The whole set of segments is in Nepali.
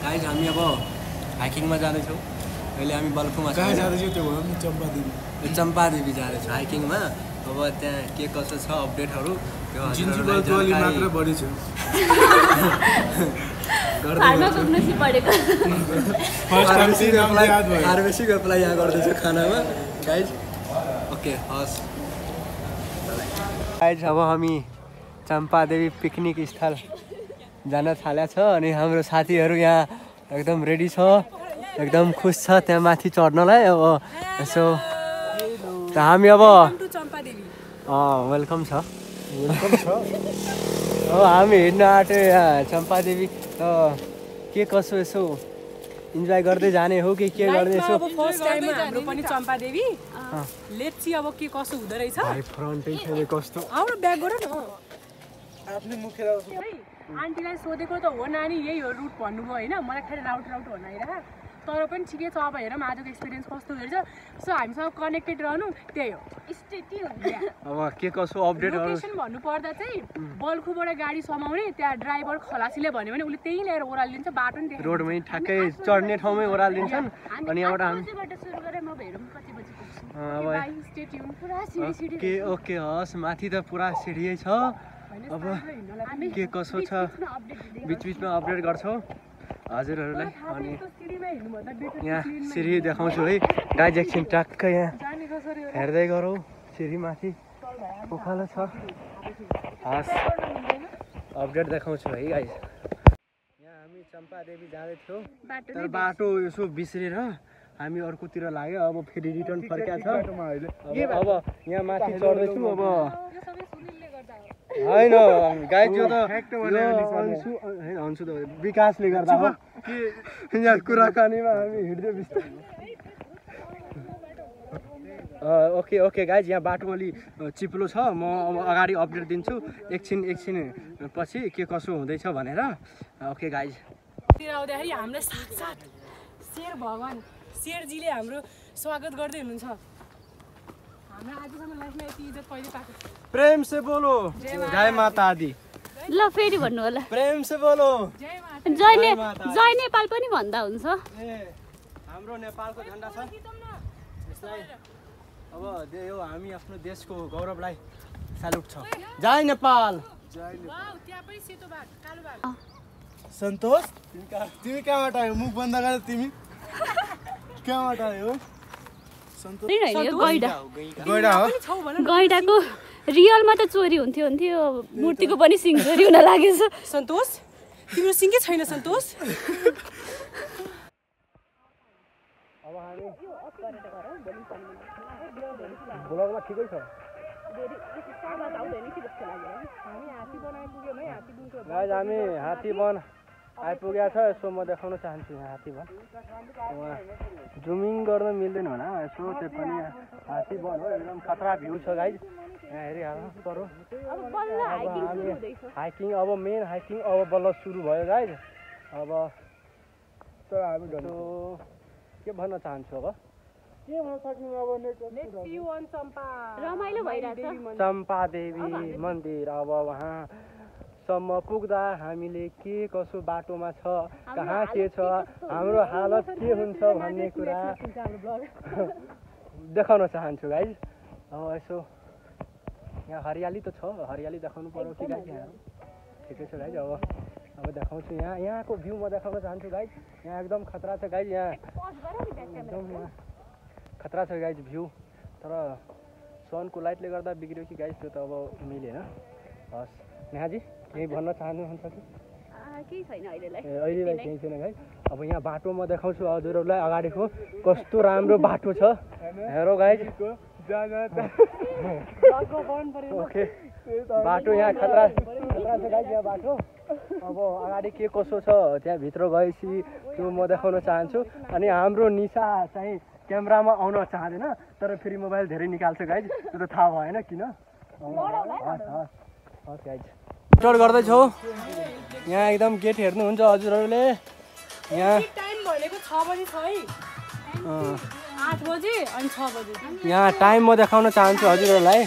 गाइज हामी अब हाइकिङमा जाँदैछौँ। अहिले हामी बल्कुमा कहाँ जाँदैछौँ त्यो भयो नि चम्पादेवी। चम्पादेवी जाँदैछौँ हाइकिङमा। अब त्यहाँ के कसो छ अपडेटहरू त्यो जिन्जुबलको अलि मात्र बढी छ। फार्मेसीको एप्लाई यहाँ गर्दैछु खानामा गाइज। ओके हस् गाइज, अब हामी चम्पादेवी पिकनिक स्थल जान थालेको छ अनि हाम्रो साथीहरू यहाँ एकदम रेडी छ, एकदम खुस छ त्यहाँ माथि चढ्नलाई। अब यसो हामी अब वेलकम छ अब हामी हिँड्न आँट्यो यहाँ चम्पादेवी। के कसो यसो इन्जोय गर्दै जाने हो कि के गर्दै यसो फर्स्ट टाइममा हाम्रो पनि चम्पादेवी। लेट्स सी अब के कसो हुँदो रहेछ। भाइ फ्रन्टै छैन कस्तो। हाम्रो ब्याग गर न। आफ्नै मुखेर आन्टीलाई सोधेको त हो नानी, यही हो रुट भन्नुभयो होइन। मलाई खालि राउट भनाइरह। तर पनि ठिकै छ। अब हेर आजको एक्सपिरियन्स कस्तो रहेछ। सो हामीसँग कनेक्टेड रहनु, त्यही हो स्टेटी हुन्छ। अब के कसो अपडेटहरू लोकेसन भन्नु पर्दा चाहिँ बल्खुबाट गाडी समाउने, त्यहाँ ड्राइभर खलासीले भन्यो भने उसले त्यही ल्याएर ओह्रालिदिन्छ। बाटो नि देख्छ, रोडमै ठ्याक्कै चढ्ने ठाउँमै ओह्रालिदिन्छन्। अनि यहाँबाट हामी ओके ओके हस्, माथि त पुरा सिँढी छ। अब के कसो छ बिचबिचमा अपडेट गर्छौँ हजुरहरूलाई। अनि यहाँ सिँढी देखाउँछु है गाइज, एकछिन ट्याक्कै यहाँ हेर्दै गरौँ। सिँढी माथि उकालो छ। हस् अपडेट देखाउँछु है गाइज। यहाँ हामी चम्पादेवी जाँदै थियौँ तर बाटो यसो बिर्सेर हामी अर्कोतिर लाग्यो। अब फेरि रिटर्न फर्किया छ। अब यहाँ माथि चढ्दैछौँ। अब होइन गाइज, यो त अन्सु त विकासले गर्दा हो कि यहाँ कुराकानीमा हामी हिँड्दै बिस्तारै। ओके ओके गाइज, यहाँ बाटो अलि चिप्लो छ। म अब अगाडि अपडेट दिन्छु एकछिन पछि के कसो हुँदैछ भनेर। ओके गाइज, तिर आउँदाखेरि हामीलाई साक्षात् शेर भगवान् शेरजीले हाम्रो स्वागत गर्दै हुनुहुन्छ। हाम्रो आजसम्म लाइफमा यति इज्जत कहिले पाएको। प्रेम से बोलो जय माता दी। ल फेरि भन्नु होला। प्रेम से बोलो जय नेपाल पनि भन्दा हुन्छ। ए हाम्रो नेपालको झन्डा छ यसलाई। अब यो हामी आफ्नो देशको गौरवलाई सल्युट छ। जय नेपाल। त्यहाँ पनि सेतो भाग कालो भाग। सन्तोष तिमी कहाँबाट आयो? मुख बन्द गर। तिमी कहाँबाट आयो? गैडाको रियलमा त चोरी हुन्थ्यो, मूर्तिको पनि सिङ चोरी हुन लागेछ। सन्तोष तिम्रो सिङै छैन सन्तोष। अब हामी ब्लगमा ठिकै छ। हामी हात्तीवन आइपुगेको छ। यसो म देखाउन चाहन्छु यहाँ हात्तीवन। वहाँ जुमिङ गर्न मिल्दैन होला यसो, त्यो पनि हात्तीवन हो। एकदम खतरा भ्यू छ गाइज, यहाँ हेरिहाल्नु पर्यो। हामी हाइकिङ अब मेन हाइकिङ अब बल्ल सुरु भयो गाइज। अब तर हामी के भन्न चाहन्छु अब के भन्न सक्नु अब रमाइलो भइरहेछ चम्पादेवी मन्दिर। अब वहाँसम्म पुग्दा हामीले के कसो बाटोमा छ, कहाँ के छ, हाम्रो हालत के हुन्छ भन्ने कुरा देखाउन चाहन्छु गाइज। अब यसो यहाँ हरियाली त छ, हरियाली देखाउनु पर्यो कि गाइज। यहाँ ठिकै छ गाइज। अब देखाउँछु यहाँको भ्यू म देखाउन चाहन्छु गाइज। यहाँ एकदम खतरा छ गाइज। यहाँ एकदम खतरा छ गाइज भ्यू। तर सनको लाइटले गर्दा बिग्रियो कि गाइज, त्यो त अब मिलेन। हस् नेहाजी केही भन्न चाहनुहुन्छ कि? केही छैन अहिलेलाई केही छैन गाइज। अब यहाँ बाटो म देखाउँछु हजुरहरूलाई अगाडिको कस्तो राम्रो बाटो छ हेरौ गाइज। ओके बाटो यहाँ खतरा छ गाइज यहाँ बाटो। अब अगाडि के कसो छ त्यहाँ भित्र गएपछि त्यो म देखाउन चाहन्छु। अनि हाम्रो निशा चाहिँ क्यामेरामा आउन चाहँदैन तर फेरि मोबाइल धेरै निकाल्छ गाइज, त्यो त थाहा भएन किन। हस् गाइज टोर गर्दैछौ। यहाँ एकदम गेट हेर्नुहुन्छ हजुरहरूले। यहाँ टाइम भनेको 6 बजे छ है। 8 बजे अनि 6 बजे। यहाँ टाइम म देखाउन चाहन्छु हजुरहरूलाई।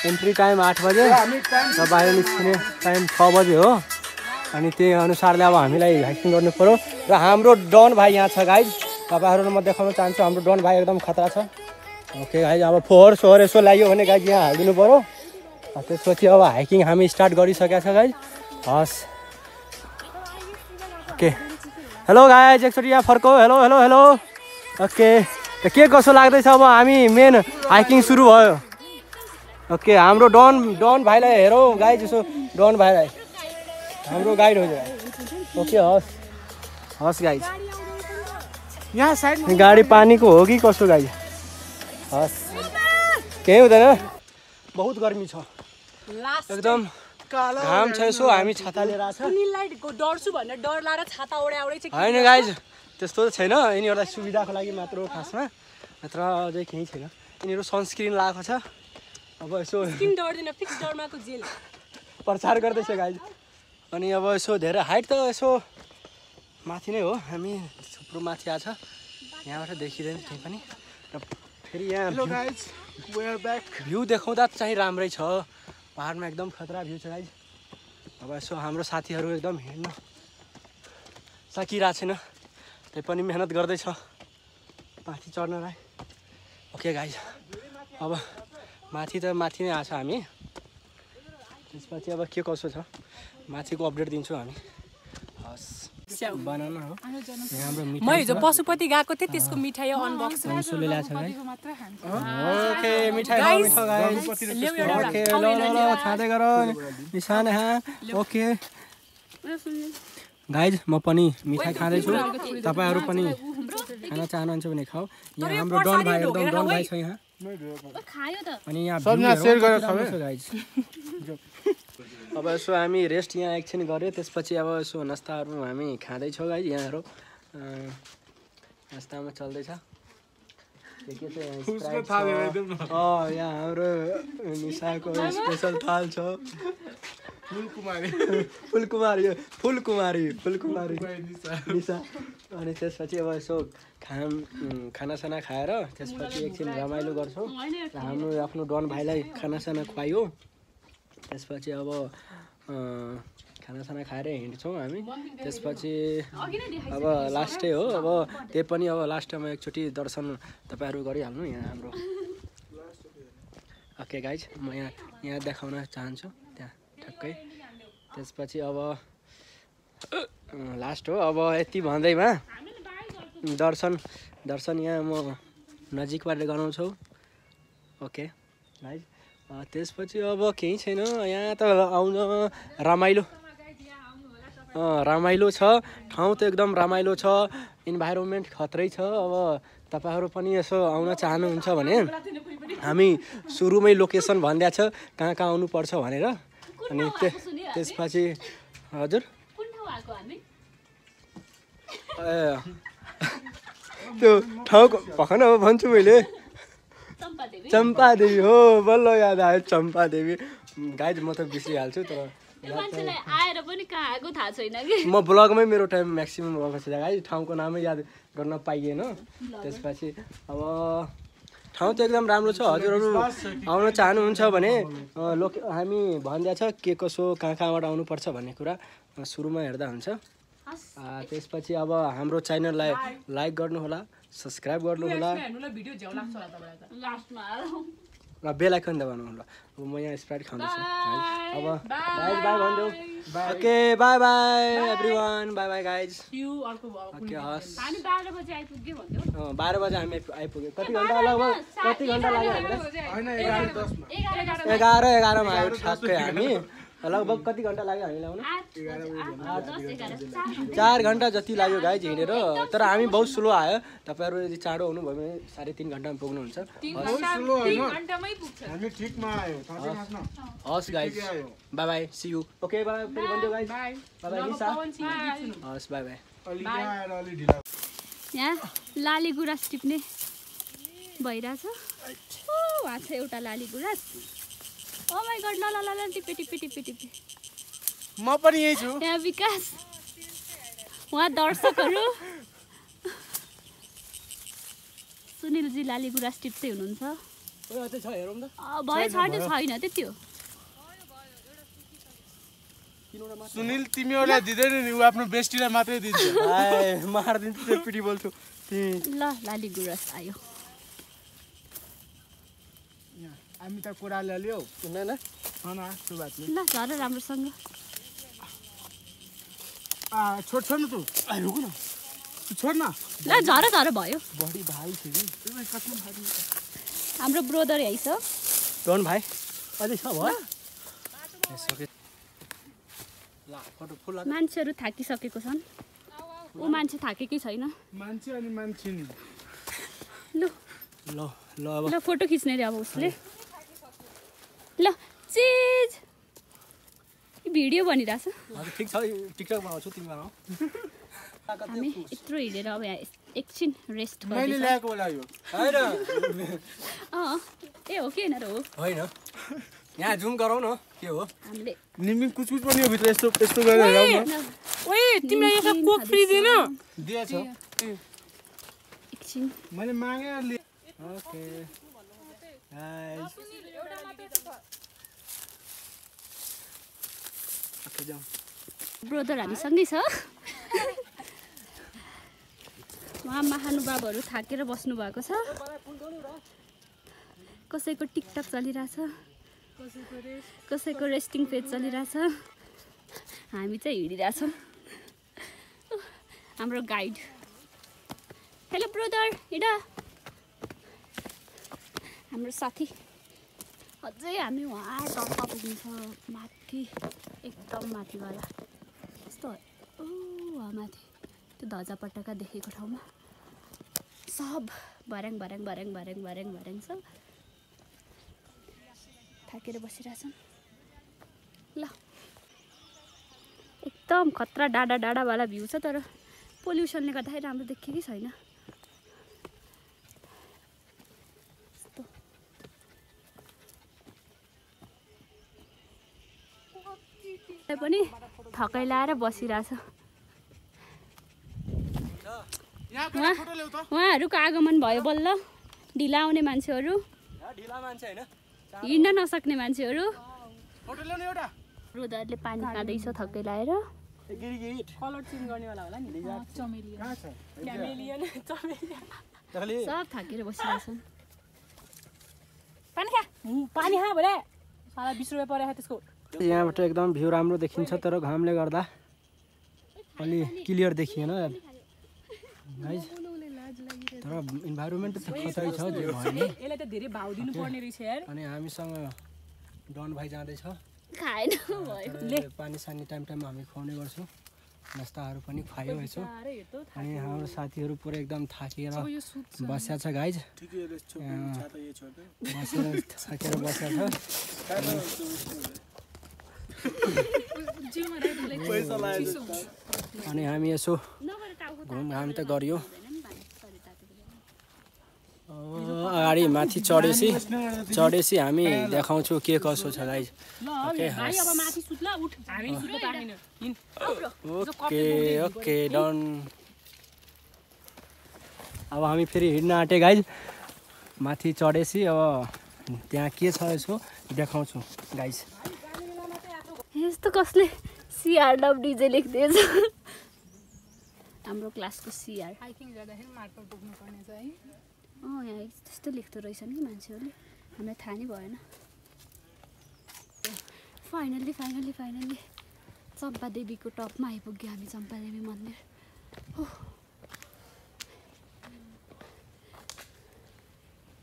एन्ट्री टाइम 8 बजे र बाहिर निस्किने टाइम 6 बजे हो। अनि त्यही अनुसारले अब हामीलाई हाइकिङ गर्नु पर्यो र हाम्रो डन भाइ यहाँ छ गाइज तपाईँहरूलाई म देखाउन चाहन्छु हाम्रो डन भाइ एकदम खतरा छ ओके गाइज अब फोहोर सोहोर यसो लाग्यो भने गाइज यहाँ हालिदिनु पर्यो त्यसपछि अब हाइकिङ हामी स्टार्ट गरिसकेका छ गाइज हस् ओके हेलो गाइज एकचोटि यहाँ फर्को हेलो हेलो हेलो ओके के कसो लाग्दैछ अब हामी मेन हाइकिङ सुरु भयो ओके हाम्रो डन भाइलाई हेरौँ गाइज यसो डन भाइलाई हाम्रो गाइड हो ओके हस् हस् गाइज यहाँ साइड गाडी पानीको हो कि कसो गाइज हस् केही हुँदैन बहुत गर्मी छ एकदम घाम छ यसो हामी छाता लिएर आएको छ सुनिललाई डर्छु भनेर डर लाएर छाता ओढाउडै चाहिँ होइन गाइज त्यस्तो त छैन यिनीहरूलाई सुविधाको लागि मात्र हो खासमा नत्र अझै केही छैन यिनीहरू सनस्क्रिन लगाएको छ अब यसो किन डर्दैन फिक्स डरमाको जेल प्रचार गर्दैछ गाइज अनि अब यसो धेरै हाइट त यसो माथि नै हो हामी थुप्रो माथि आएको छ यहाँबाट देखिँदैन केही पनि र फेरि यहाँ भ्यू देखाउँदा चाहिँ राम्रै छ पहाडमा एकदम खतरा भ्यू छ गाइज अब यसो हाम्रो साथीहरू एकदम हिँड्न सकिरहेको छैन त्यही पनि मेहनत गर्दैछ माथि चढ्नलाई ओके गाइज अब माथि नै आएको छ हामी त्यसपछि अब के कसो छ माथिको अपडेट दिन्छौँ हामी हस् बनाना हो हाम्रो म हिजो पशुपति गएको थिएँ त्यसको मिठाई अनबक्स मिसोले ल्याएको छ गाइज ओके मिठाई खाऊ मिठो गाइज ओके ल खाँदै गर निशान ओके गाइज म पनि मिठाई खाँदैछु तपाईँहरू पनि खान चाहनुहुन्छ भने खाऊ यहाँ हाम्रो डन भाइ एकदम डन भाइ छ यहाँ अनि यहाँ गाइज अब यसो हामी रेस्ट यहाँ एकछिन गऱ्यो त्यसपछि अब यसो नास्ताहरू हामी खाँदैछौँ गाइज यहाँहरू नास्तामा चल्दैछ यहाँ हाम्रो निशाको स्पेसल थाल छ फुलकुमारी निशा अनि त्यसपछि अब यसो खानासाना खाएर त्यसपछि एकछिन रमाइलो गर्छौँ हाम्रो आफ्नो डन भाइलाई खानासाना खुवायो त्यसपछि अब खानासाना खाएर हिँड्छौँ हामी त्यसपछि अब लास्टै हो अब त्यही पनि अब लास्टमा एकचोटि दर्शन तपाईँहरू गरिहाल्नु यहाँ हाम्रो ओके गाइज म यहाँ देखाउन चाहन्छु त्यहाँ ठ्याक्कै त्यसपछि अब लास्ट हो अब यति भन्दैमा दर्शन यहाँ म नजिकबाट गराउँछु ओके गाइज त्यसपछि अब केही छैन यहाँ त आउन रमाइलो छ ठाउँ त एकदम रमाइलो छ इन्भाइरोमेन्ट खत्रै छ अब तपाईँहरू पनि यसो आउन चाहनुहुन्छ भने हामी सुरुमै लोकेसन भनिदिएको छ कहाँ आउनुपर्छ भनेर अनि त्यसपछि हजुर त्यो ठाउँको भर्खर अब भन्छु मैले चम्पादेवी हो बल्ल याद आयो चम्पादेवी गाइज म त बिर्सिहाल्छु तर म ब्लगमै मेरो टाइम म्याक्सिमम गएको छ गाइज ठाउँको नामै याद गर्न पाइएन त्यसपछि अब ठाउँ त एकदम राम्रो छ हजुरहरू आउन चाहनुहुन्छ भने हामी भनिदिएको छ के कसो कहाँबाट आउनुपर्छ भन्ने कुरा सुरुमा हेर्दा हुन्छ त्यसपछि अब हाम्रो च्यानललाई लाइक गर्नुहोला सब्सक्राइब गर्नुहोला र बेल आइकन दबाउनु होला अब म यहाँ स्प्राइट खाँदैछु अब गाइज बाई भनिदेऊ okay by by everyone by by guys okay हस् 12 बजे हामी आइपुग्यो कति घन्टा लाग्यो हामीलाई 11:10मा आयो ठ्याक्कै हामी लगभग कति घन्टा लाग्यो हामीलाई आउन 4 घन्टा जति लाग्यो गाइज हिँडेर तर हामी बहुत स्लो आयो तपाईँहरू यदि चाँडो आउनुभयो भने 3.5 घन्टामा पुग्नुहुन्छ हस् guys bye bye see you okay bye फेरि भन्दियो गाइज बाई बाई निशा हस् बाई बाई यहाँ लाली गुराँस टिप्ने भइरहेछ वहाँ छ एउटा लाली गुराँस ओ माइ गड ल टिपे म पनि यही छु यहाँ विकास उहाँ दर्शकहरू सुनिलजी लाली गुराँस टिप्दै हुनुहुन्छ भयो छैन त्यति हो सुनिल तिमीहरूलाई दिँदैन नि ऊ आफ्नो बेस्टीलाई मात्रै दिन्छ मारिदिन्छु त्यो पिटी बोल्छु तिमी ल लाली गुराँस आयो हामी त कुरा ल्याल्यो सुन्दैन त्यो बात ल झर राम्रोसँग छोड्छ न तँ रुक न छोड न ल झर भयो बढी भाइ थियो हाम्रो ब्रोदर यही छ डन भाइ अझै छ भयो मान्छेहरू थाकिसकेको छन् ऊ मान्छे थाकेकै छैन मान्छे अनि मान्छे नि ल ल ल अब ल फोटो खिच्ने रे अब उसले ल चिज भिडियो बनिरहेछ ठिक छ टिकटक बनाउँछु तिमी बनाऊ हामी यत्रो हिँडेर अब यहाँ एकछिन रेस्ट मैले ल्याएको होला यो होइन ए हो कि होइन र हो होइन यहाँ जुम गरौँ न के हो हामीले निमी कुछ पनि यो भित्र यस्तो यस्तो गरेर ल्याउ न ओए तिमीलाई यो सब कोक फ्री दिएन दिएछ एकछिन मैले मागे ओके गाइस ओके जाऊ ब्रोदर हामी सँगै छ उहाँ महानुभावहरू थाकेर बस्नु भएको छ कसैको टिकटक चलिरहेछ कसैको रेस्टिङ फेज चलिरहेछ हामी चाहिँ हिँडिरहेछौँ हाम्रो गाइड हेलो ब्रोदर हिँड हाम्रो साथी अझै हामी उहाँ टप्पा पुग्छ माथि एकदम माथिवाला यस्तो वहाँ माथि त्यो ध्वजा पट्टाका देखेको ठाउँमा सब भर्याङ भर्याङ भर्याङ भर्याङ भर्याङ भर्याङ छ थाकेर बसिरहेछन् ल एकदम खतरा डाँडा डाँडावाला भ्यू छ तर पोल्युसनले गर्दाखेरि राम्रो देखेकै छैन पनि थकाइ लाएर बसिरहेछ उहाँहरूको आगमन भयो बल्ल ढिला आउने मान्छेहरू ढिला मान्छे होइन हिँड्न नसक्ने मान्छेहरू फोटो ल्याउनु एउटा ब्रोदरले पानी खाँदैछ थकाइ लाएर कलर चेन्ज गर्नेवाला होला नि चमेलियन कहाँ छ क्यामेलियन चमेलियन सब थाकेर बसिरहेछन् पानी खा भने साला 20 रुपैयाँ परेको त्यसको यहाँबाट एकदम भ्यू राम्रो देखिन्छ तर घामले गर्दा अलि क्लियर देखिएन गाइस तर इन्भाइरोमेन्ट त खतरै छ जे भयो नि यसलाई त धेरै भाउ दिनु पर्ने रहेछ यार अनि हामीसँग डन भाइ जाँदैछ खाएन भयो पानी सानी टाइम टाइममा हामी खुवाउने गर्छौँ नास्ताहरू पनि खुवायो यसो अनि हाम्रो साथीहरू पुरा एकदम थाकेर बसेको छ गाइज बसेर थाकेर बसेको छ अनि हामी यसो घुमघाम त गरियो अगाडि माथि चढेपछि हामी देखाउँछु के कसो छ गाइज ओके ओके डन अब हामी फेरि हिँड्न आँटे गाइज माथि चढेपछि अब त्यहाँ के छ यसो देखाउँछु गाइज यस्तो कसले CRWDJ लेख्दैछ हाम्रो क्लासको CR हाइकिङ गर्दाखेरि मार्कर बोक्नु पर्ने छ है यहाँ त्यस्तो लेख्दो रहेछन् कि मान्छेहरूले हामीलाई थाहा नै भएन फाइनल्ली चम्पादेवीको टपमा आइपुग्यो हामी चम्पादेवी मन्दिर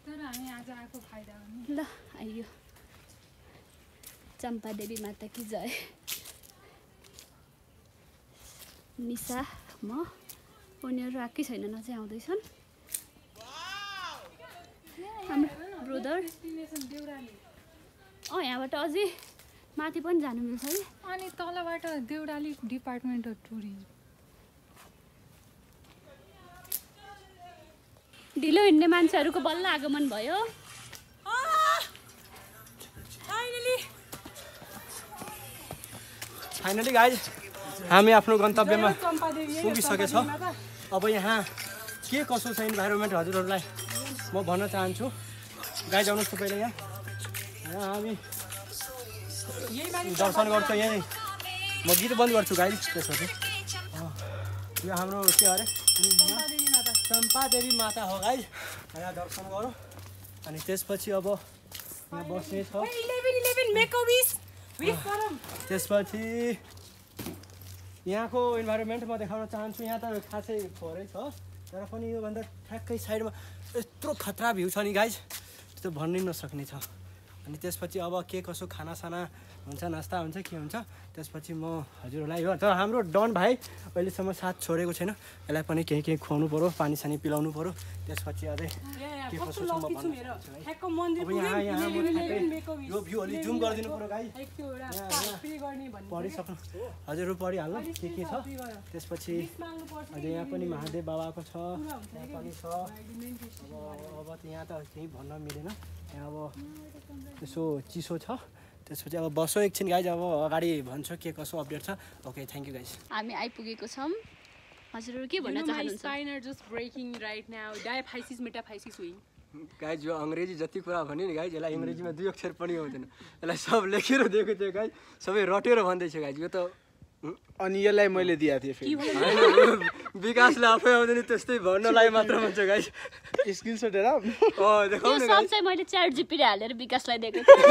तर हामी आज आएको फाइदा हो नि ल आइयो चम्पादेवी माता कि जय निशा म उनीहरू आएकै छैनन् अझै आउँदैछन् हाम्रो ब्रोदर यहाँबाट अझै माथि पनि जानु मिल्छ है अनि तलबाट देउराली डिपार्टमेन्ट अफ टुरिज्म ढिलो हिँड्ने मान्छेहरूको बल्ल आगमन भयो फाइनली गाइज हामी आफ्नो गन्तव्यमा पुगिसकेछ अब यहाँ के कसो छ इन्भाइरोमेन्ट हजुरहरूलाई म भन्न चाहन्छु गाइज आउनुहोस् त पहिला यहाँ हामी दर्शन गर्छौँ यहीँ म गीत बन्द गर्छु गाइज। त्यसपछि यो हाम्रो के अरे चम्पा देवी माता हो गाइज। यहाँ दर्शन गरौँ अनि त्यसपछि अब यहाँ बस्ने छ। त्यसपछि यहाँको इन्भाइरोमेन्ट म देखाउन चाहन्छु। यहाँ त खासै फोहोरै छ तर पनि योभन्दा ठ्याक्कै साइडमा यत्रो खतरा भ्यू छ नि गाइज, त्यो भन्नै नसक्ने छ। अनि त्यसपछि अब के कसो खानासाना हुन्छ, नास्ता हुन्छ, के हुन्छ त्यसपछि म हजुरहरूलाई यो तर हाम्रो डन भाइ अहिलेसम्म साथ छोडेको छैन। यसलाई पनि केही खुवाउनु पऱ्यो, पानी सानी पिलाउनु पऱ्यो। त्यसपछि अझै के कसो छ म भन्छु। यो भ्यू अलि जुम गरिदिनु पऱ्यो गाइज। पढिसक्नु हजुरहरू पढिहाल्नु के छ। त्यसपछि अझै यहाँ पनि महादेव बाबाको छ, यहाँ पनि छ। अब यहाँ त केही भन्न मिलेन, यहाँ अब यसो चिसो छ। त्यसपछि अब बसौँ एकछिन गाइज, अब अगाडि भन्छ के कसो अपडेट छ। Okay thank you guys. हामी आइपुगेको छौँ। हजुरहरू के भन्न चाहनुहुन्छ? गाइज यो अङ्ग्रेजी जति कुरा भन्यो नि गाइज, यसलाई अङ्ग्रेजीमा 2 अक्षर पनि आउँदैन। यसलाई सब लेखेर दिएको थियो गाइज, सबै रटेर भन्दैछ गाइज। यो त अनि यसलाई मैले दिएको थिएँ फेरि विकासले आफै आउँदैन त्यस्तै भन्नलाई मात्र भन्छ गाइज। स्क्रिनसट हेर देखाउनु यो सब चाहिँ मैले च्याट जिपीले हालेर विकासलाई दिएको थिएँ।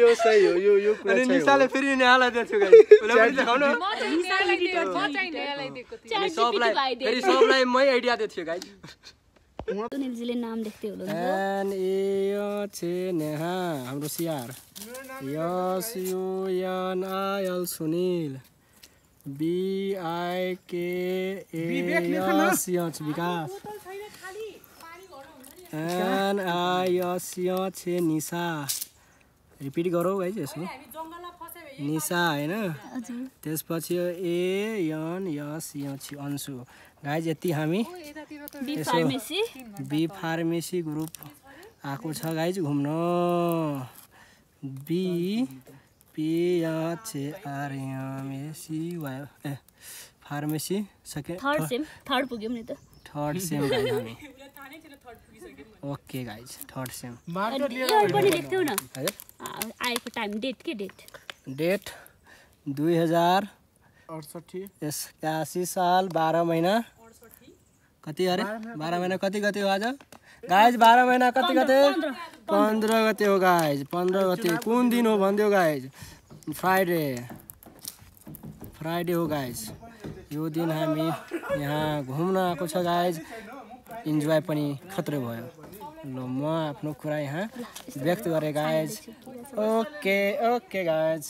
यो सही हो, यो कुरा अनि चाहिँ निशाले फेरि नेहालाई दिएको थियो गाइज। उसलाई पनि देखाउनु। फेरि सबलाई मै आइडिया दिएको थियो गाइज। सुनिलजीले नाम लेख्दै हुनुहुन्छ। नेहा हाम्रो सिआर SUNIL सुनिल BIKAS विकास NIS निशा। रिपिट गरौँ गाइज यसो निशा होइन। त्यसपछि ANS अन्सु। गाइज यति हामी बी फार्मेसी ग्रुप आएको छ गाइज घुम्न। फार्मेसी सेकेन्ड थर्ड पुग्यौँ नि त। थर्ड सेम गाइज हामी। Okay guys third same. पनि लेख्थ्यौ न आएको टाइम डेट के डेट 2088 साल 12 महिना कति अरे 12 महिना कति गते हो आज गाइज? 12 महिना कति गते? 15 गते हो गाइज। 15 गते कुन दिन हो भनिदियो गाइज? फ्राइडे हो गाइज। यो दिन हामी यहाँ घुम्न आएको छ गाइज। इन्जोय पनि खत्रै भयो। ल म आफ्नो कुरा यहाँ व्यक्त गरेँ गाइज। Okay guys.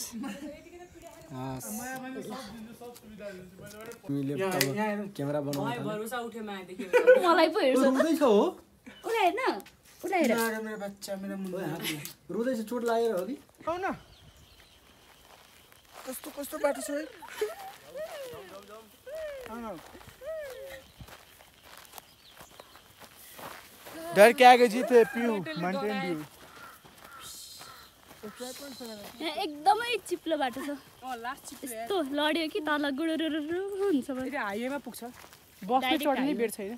क्यामेरा बनाउनु मलाई पो हेर्छ रुँदैछ हो उला हेर्न उला हेर मेरो बच्चा मेरो मुन्टा रुँदैछ चोट लागेर हो कि आउ न कस्तो बाटो छ डर के आगे जीते पिउ माउन्टेन ड्यू एकदमै चिप्लो बाटो छ यस्तो लड्यो कि तल गुडुरु हुन्छ हाइवेमा पुग्छ बसमा चढ्ने बेड छैन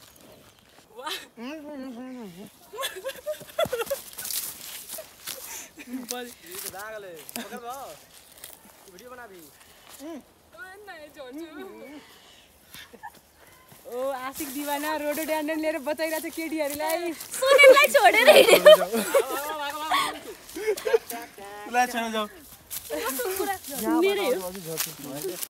ओ आशिक दिवाना रोडोडेन्ड्रन लिएर बचाइरहेको छ केटीहरूलाई सुनिललाई छोडेर ला चल जाऊ मेरो